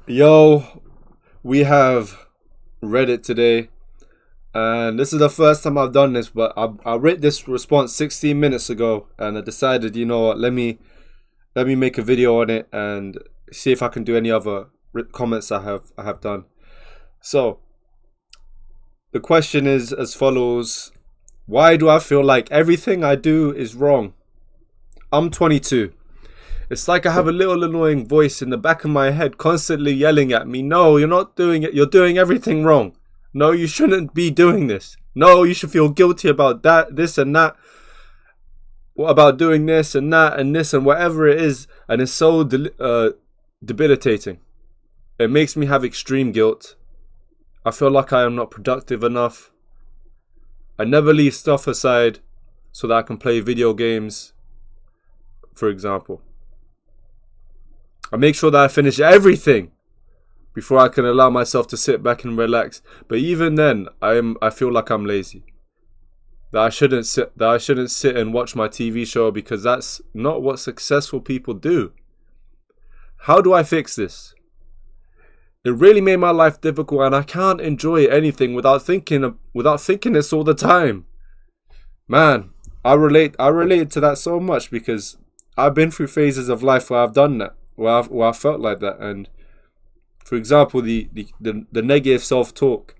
Yo, we have Reddit today, and this is the first time I've done this, but I read this response 16 minutes ago, and I decided, you know what, let me make a video on it and see if I can do any other comments I have done. So the question is as follows: Why do I feel like everything I do is wrong? I'm 22. It's like I have a little annoying voice in the back of my head constantly yelling at me, no, you're not doing it. You're doing everything wrong. No, you shouldn't be doing this. No, you should feel guilty about that, this and that. What about doing this and that and this and whatever it is? And it's so debilitating. It makes me have extreme guilt. I feel like I am not productive enough. I never leave stuff aside so that I can play video games, for example. I make sure that I finish everything before I can allow myself to sit back and relax. But even then, I feel like I'm lazy. That I shouldn't sit and watch my TV show because that's not what successful people do. How do I fix this? It really made my life difficult, and I can't enjoy anything without thinking this all the time. Man, I relate to that so much because I've been through phases of life where I've done that, where I felt like that. And for example, the negative self-talk,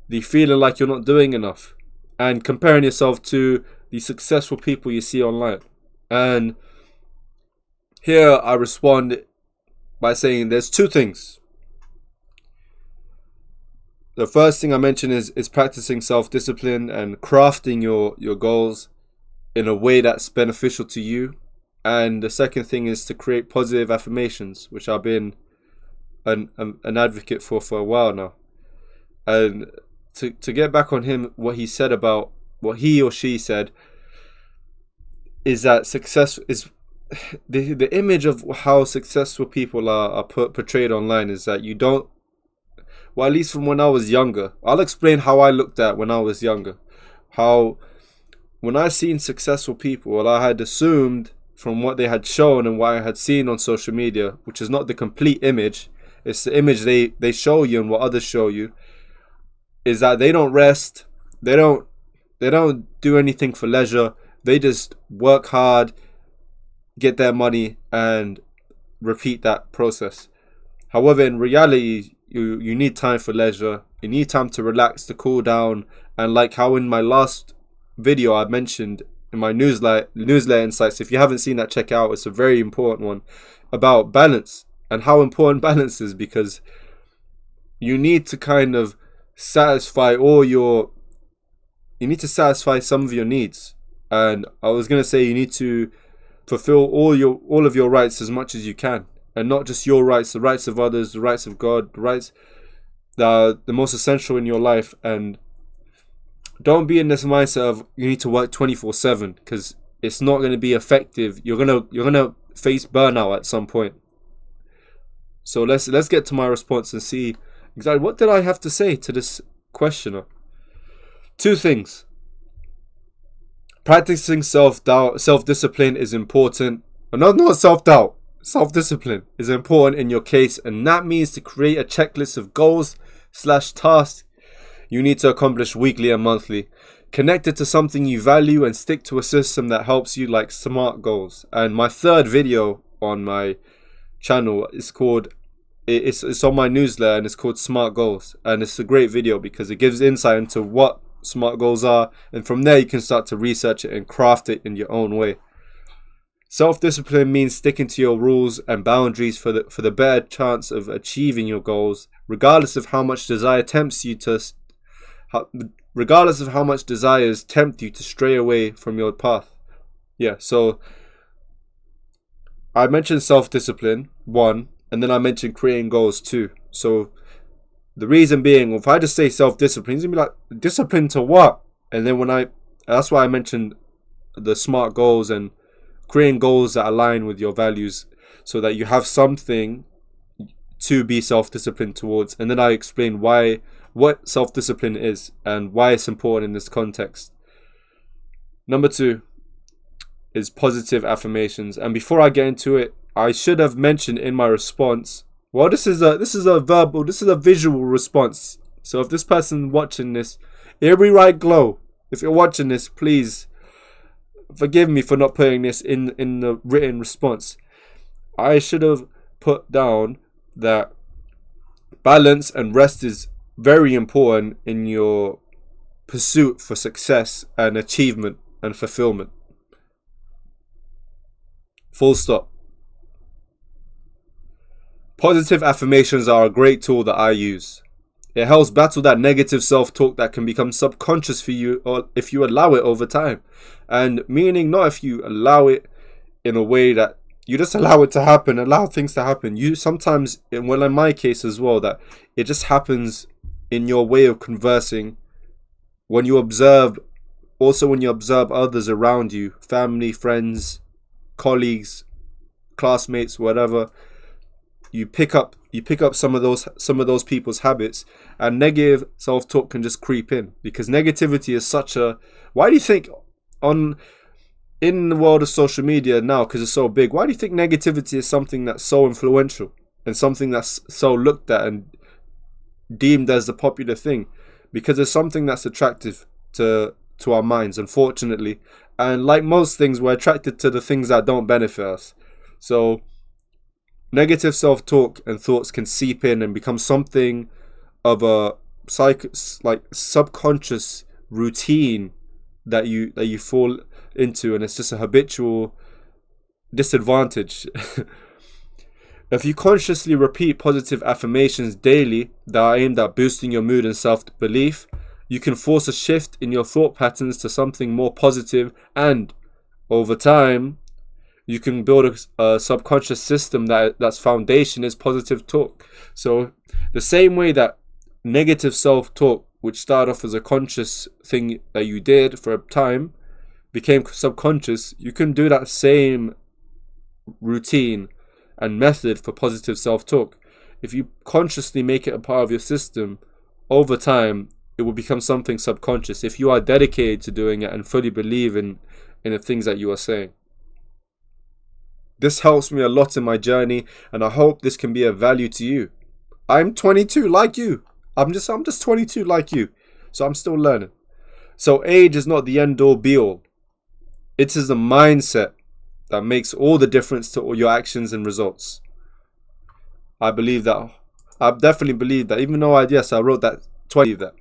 the feeling like you're not doing enough, and comparing yourself to the successful people you see online. And here I respond by saying there's two things. The first thing I mention is practicing self-discipline and crafting your goals in a way that's beneficial to you. And the second thing is to create positive affirmations, which I've been an advocate for a while now. And to get back on him, what he said about what he or she said is that success is the image of how successful people are portrayed online is that you don't, well, at least from when I was younger. I'll explain how I looked at when I was younger. How when I seen successful people, well, I had assumed from what they had shown and what I had seen on social media, which is not the complete image, it's the image they show you and what others show you, is that they don't rest, they don't do anything for leisure, they just work hard, get their money, and repeat that process. However, in reality, you need time for leisure, you need time to relax, to cool down, and like how in my last video I mentioned in my newsletter insights, if you haven't seen that, check it out. It's a very important one about balance and how important balance is, because you need to kind of satisfy satisfy some of your needs. And I was going to say you need to fulfill all of your rights as much as you can, and not just your rights, the rights of others, the rights of God, the rights that are the most essential in your life. And don't be in this mindset of you need to work 24/7, because it's not going to be effective. You're gonna face burnout at some point. So let's get to my response and see exactly what did I have to say to this questioner. Two things. Practicing self-discipline is important. Not self-doubt. Self-discipline is important in your case, and that means to create a checklist of goals/tasks you need to accomplish weekly and monthly, connected to something you value, and stick to a system that helps you, like SMART goals. And my third video on my channel is called, it's on my newsletter, and it's called SMART Goals. And it's a great video because it gives insight into what SMART goals are, and from there you can start to research it and craft it in your own way. Self-discipline means sticking to your rules and boundaries for the better chance of achieving your goals, regardless of how much desires tempt you to stray away from your path. Yeah, so I mentioned self-discipline, one, and then I mentioned creating goals, two. So the reason being, if I just say self-discipline, it's going to be like, discipline to what? And then that's why I mentioned the SMART goals and creating goals that align with your values so that you have something to be self-disciplined towards. And then I explain what self-discipline is and why it's important in this context. Number two is positive affirmations. And before I get into it, I should have mentioned in my response Well, this is a visual response. So if this person watching this, Erie Right Glow, if you're watching this, please forgive me for not putting this in the written response. I should have put down that balance and rest is very important in your pursuit for success and achievement and fulfillment. Full stop. Positive affirmations are a great tool that I use. It helps battle that negative self-talk that can become subconscious for you, or if you allow it over time. And meaning not if you allow it in a way that you just allow it to happen, allow things to happen. You sometimes, well, in my case as well, that it just happens in your way of conversing. When you observe others around you, family, friends, colleagues, classmates, whatever, you pick up some of those people's habits, and negative self-talk can just creep in, because negativity is such a, why do you think in the world of social media now, because it's so big, why do you think negativity is something that's so influential and something that's so looked at and deemed as the popular thing? Because it's something that's attractive to our minds, unfortunately. And like most things, we're attracted to the things that don't benefit us. So negative self-talk and thoughts can seep in and become something of a subconscious routine that you fall into, and it's just a habitual disadvantage. If you consciously repeat positive affirmations daily that are aimed at boosting your mood and self-belief, you can force a shift in your thought patterns to something more positive, and over time you can build a subconscious system that's foundation is positive talk. So the same way that negative self-talk, which started off as a conscious thing that you did for a time, became subconscious, you can do that same routine and method for positive self-talk. If you consciously make it a part of your system, over time it will become something subconscious if you are dedicated to doing it and fully believe in the things that you are saying. This helps me a lot in my journey, and I hope this can be of value to you. I'm 22 like you. I'm just 22 like you. So I'm still learning. So age is not the end all be all. It is the mindset that makes all the difference to all your actions and results. I believe that. I definitely believe that. Even though I wrote that 20 that.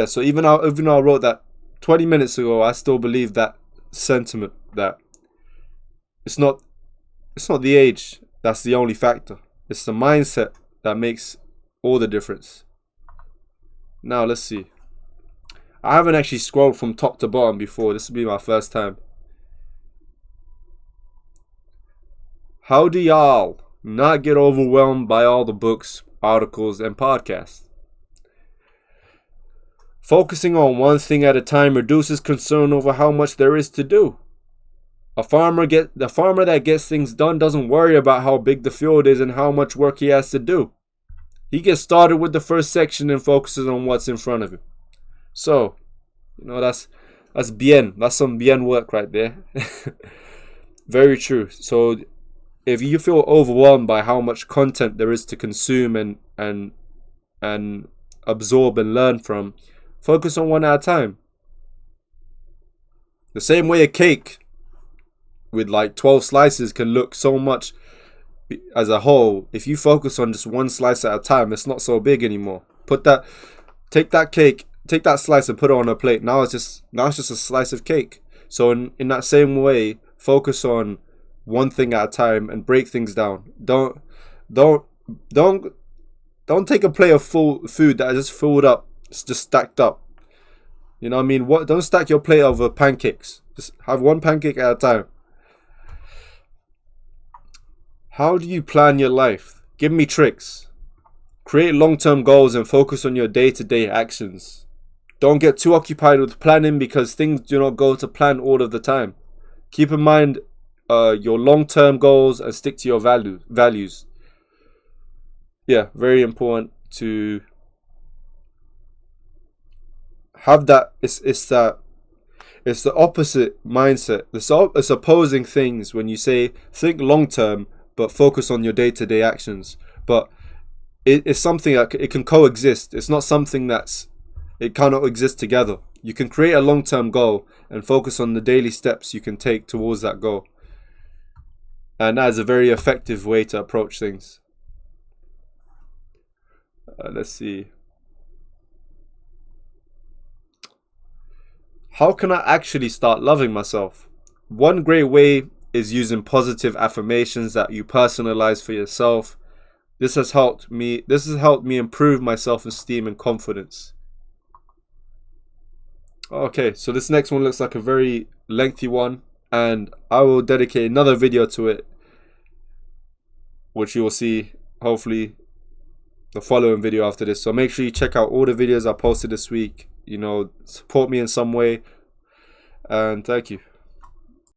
So even though I wrote that 20 minutes ago, I still believe that sentiment, that it's not the age that's the only factor. It's the mindset that makes all the difference. Now let's see. I haven't actually scrolled from top to bottom before. This will be my first time. How do y'all not get overwhelmed by all the books, articles, and podcasts? Focusing on one thing at a time reduces concern over how much there is to do. The farmer that gets things done doesn't worry about how big the field is and how much work he has to do. He gets started with the first section and focuses on what's in front of him. So, that's bien. That's some bien work right there. Very true. So, if you feel overwhelmed by how much content there is to consume and absorb and learn from, focus on one at a time. The same way a cake with like 12 slices can look so much as a whole, if you focus on just one slice at a time, it's not so big anymore. Take that slice and put it on a plate. Now it's just a slice of cake. So in that same way, focus on one thing at a time and break things down. Don't take a plate of full food that is just filled up. It's just stacked up. You know what I mean? Don't stack your plate over pancakes. Just have one pancake at a time. How do you plan your life? Give me tricks. Create long-term goals and focus on your day-to-day actions. Don't get too occupied with planning, because things do not go to plan all of the time. Keep in mind your long-term goals and stick to your values. Yeah, very important to have that. It's the opposite mindset. It's opposing things when you say think long-term, but focus on your day-to-day actions. But it's something that it can coexist. It's not something it cannot exist together. You can create a long-term goal and focus on the daily steps you can take towards that goal. And that is a very effective way to approach things. Let's see. How can I actually start loving myself? One great way is using positive affirmations that you personalize for yourself. This has helped me improve my self-esteem and confidence. Okay, so this next one looks like a very lengthy one, and I will dedicate another video to it, which you will see hopefully the following video after this. So make sure you check out all the videos I posted this week. Support me in some way, and thank you.